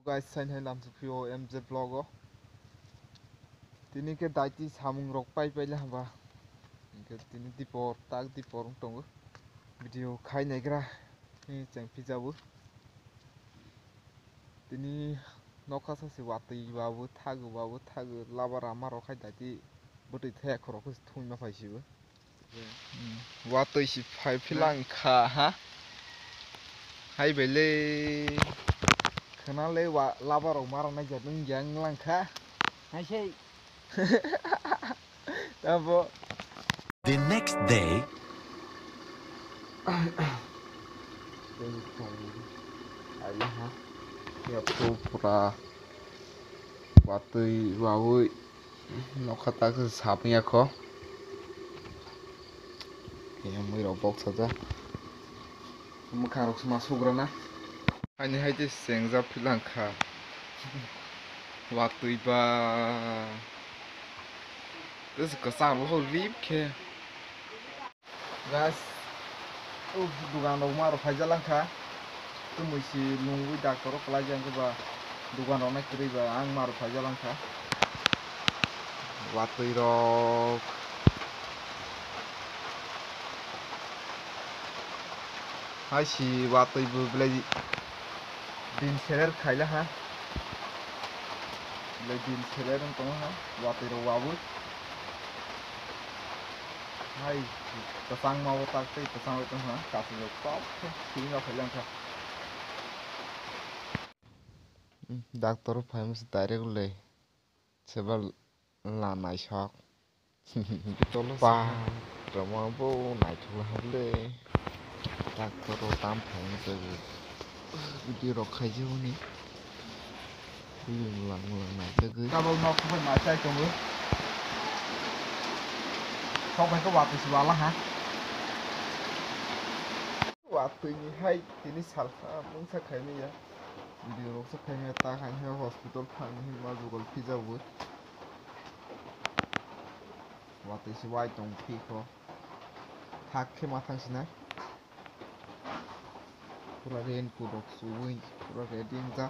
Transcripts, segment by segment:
Guys, sign hai lam supio MJ vlogo. Tini ke daiti samung rok pai le haba. Ke tini dipor tak dipor tongo. Video khai negra ni chang pijabu. Tini nokasa si wati babu thagu labara maro khai daiti buti thaya khoro kus thung ma phaisibu. Wati si phai philang kha ha. Hai bele kenal le wa labaro maro na jadung yang langkha. Hai sei. Tabo. The next day, Ayah ha. Ya pura watui wawui nokata ke sapnya ko. Ya mai robok saja. Mukhang rok masuk grana. Ani haite sengja philangkha. Watui ba. This is kasang lo rip ke. Guys, dugan rok maro phaijalangkha. Tumuisi nungui doctor kelajang ke ba. Dugan rok nak kiri ba ang maro phaijalangkha. Watui rok. Hai si watui bu belai din serer khaila ha. Belai din serer tong ha. Watui rok wabu. Hai pasang mau tak tei pasang itu ha. Kasih rok top. Sini rok phaijalangkha. Doctor famous direct le. Sebab lanai shok. Betul pa. Rama bo nai thula hable. Doctor tam famous le. Video rok khaiju ni. Lang nai jagu. Kalau nok pun macai tunggu. Không phải có waktu sebalah ha. Waktu ni hai ini salsa mung sa khai ni ya. Video rok sa khai ni ta khai ni hospital phang ni ma jugol pizza bu. Waktu si wai tong phi ko. Thak ke ma thang sinai. Pura rain ko rok suwi pura reading ja.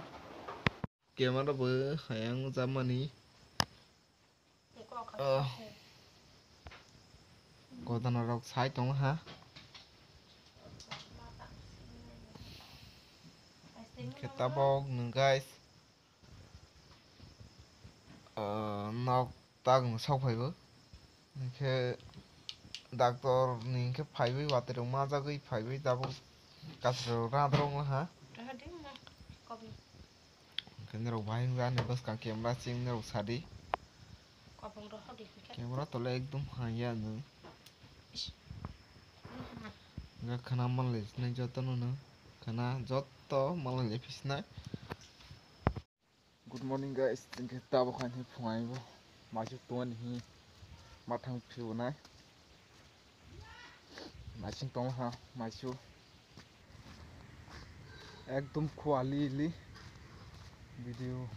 Camera bu hayang zamani. Kodana rok sai tong ha. Kita bog nung guys. Nok tag sau phải bơ. Ke doctor ni ke phai với wat rong ma ja gei phai với dabo kasro ra rong ha. Ke ne rok bai ga ne bas ka camera ching ne rok sadi. Camera to le ekdum haya nu. Ga khana man le ne joto nu khana joto man le fisna. Good morning guys. Kita bukan hi phungai bo. Masuk tuan hi mathang phiu nai. Masing tong ha masuk. Ekdum khwali li video.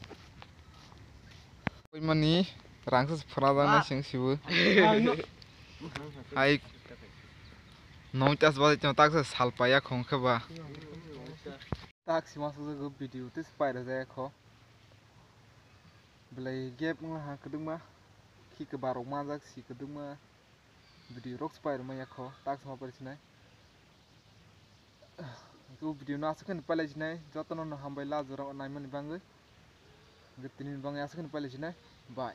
Koi mani rangsa phrada na sing sibu. Hai noitas ba chang tak sa salpaya khong khaba. Tak sima sa go video te spider ja kho. Belai gap ngla ha kedung ma. Khi ke barok ma jak si kedung ma. Video rock spider ma yakho tak sama persinai. Tu video na sakan pale jinai jotono no hambai la jora onai mani bangai. Getinin bangai asakan pale jinai. Bye.